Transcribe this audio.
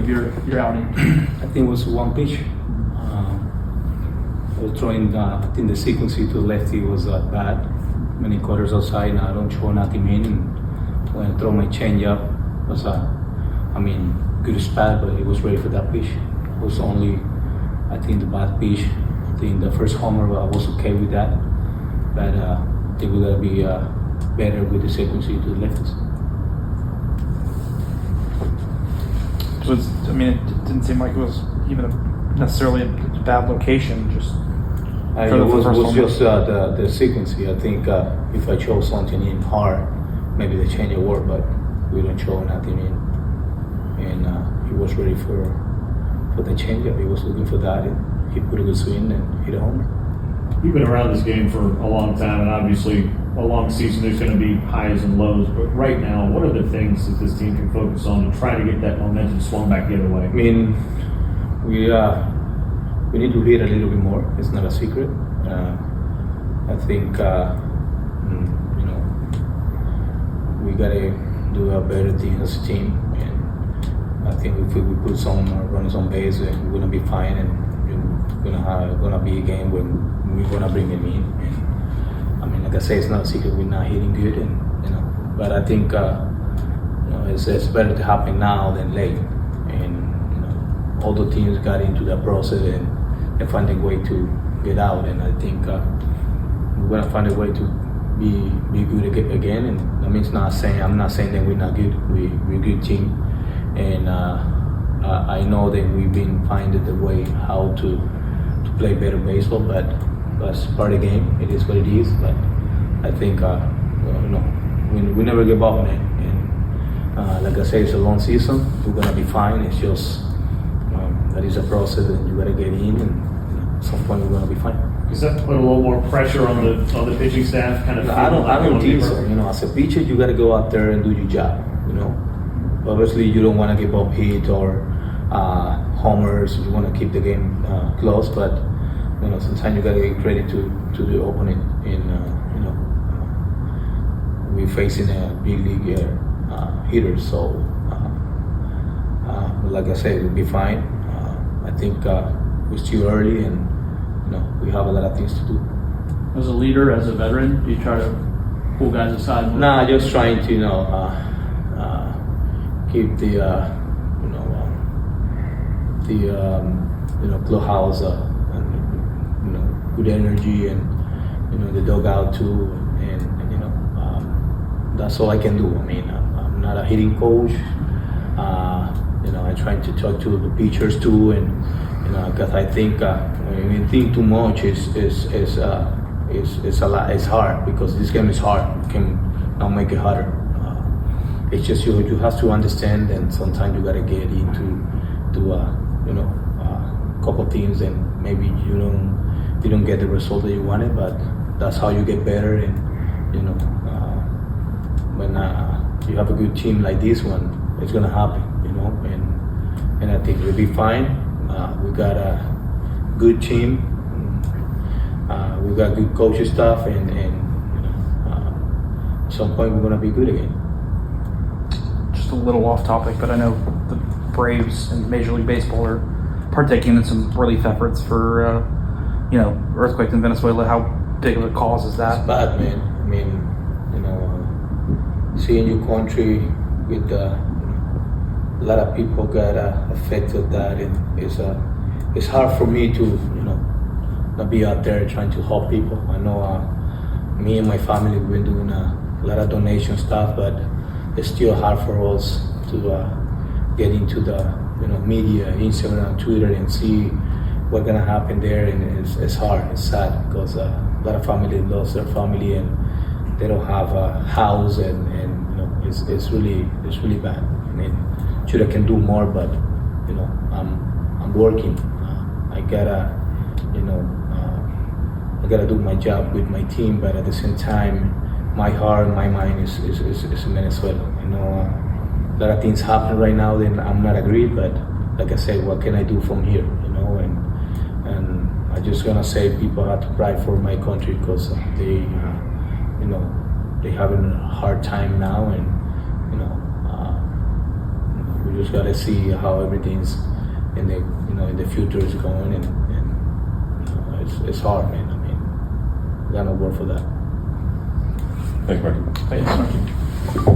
of your outing? I think it was one pitch. I was throwing, I think the sequence to the lefty was bad. Many quarters outside, and I don't throw nothing in. And when I throw my changeup, it was good spot, but it was ready for that pitch. It was only, I think, the bad pitch. I think the first homer, I was okay with that. But I think we gotta be better with the sequence to the lefties. So it didn't seem like it was even necessarily a bad location, just It was just the sequence. I think if I chose something in hard, maybe the change of work, but we don't show nothing in. And he was ready for the changeup. He was looking for that, and he put a good swing and hit a homer. You've been around this game for a long time, and obviously a long season, there's going to be highs and lows. But right now, what are the things that this team can focus on to try to get that momentum swung back the other way? I mean, we need to hit a little bit more. It's not a secret. I think we gotta do a better thing as a team, and I think if we put some runners on base, we're gonna be fine, and gonna be a game when we're gonna bring them in. And, like I say, it's not a secret we're not hitting good, and but I think it's better to happen now than late, and all the teams got into that process and find a way to get out, and I think we're gonna find a way to be good again. And that means I'm not saying that we're not good. We're a good team, and I know that we've been finding the way how to play better baseball, but that's part of the game. It is what it is. But I think we never give up, man. And like I say, it's a long season. We're gonna be fine. It's just that is a process, and you gotta get in, and at some point we're gonna be fine. Does that put a little more pressure on the pitching staff? Kind of. I don't think so. As a pitcher, you gotta go out there and do your job. Obviously you don't want to give up hit or homers. You want to keep the game close, but sometimes you gotta get credit to the opponent. We're facing a big league hitter, so like I said, we'll be fine. I think we're still early, and we have a lot of things to do. As a leader, as a veteran, do you try to pull guys aside? Nah, just trying to keep the clubhouse and good energy, and the dugout too, and that's all I can do. I'm not a hitting coach. I try to talk to the pitchers too, and because I think when you think too much is a lot. It's hard because this game is hard. You can not make it harder. It's just you have to understand, and sometimes you gotta get into a couple teams, and maybe you don't get the result that you wanted, but that's how you get better. And when you have a good team like this one, it's gonna happen. And I think we'll be fine. We got a good team. We got good coaching staff, and at some point we're gonna be good again. Just a little off topic, but I know the Braves and Major League Baseball are partaking in some relief efforts for earthquakes in Venezuela. How big of a cause is that? It's bad, man. Seeing your country with a lot of people got affected that, and it's hard for me to not be out there trying to help people. I know me and my family have been doing a lot of donation stuff, but it's still hard for us to get into the media, Instagram, Twitter, and see what's gonna happen there. And it's hard. It's sad because a lot of family lost their family, and they don't have a house, and it's really bad. Sure, I can do more, but I'm working. I gotta do my job with my team, but at the same time, my heart, my mind is in Venezuela. A lot of things happen right now, then I'm not agreed, but like I said, what can I do from here? And I just gonna say people have to cry for my country because they having a hard time now, and we we just gotta see how everything's in the in the future is going, and it's hard, man. I mean, we got no word for that. Thanks, Martin. Thanks, Martin.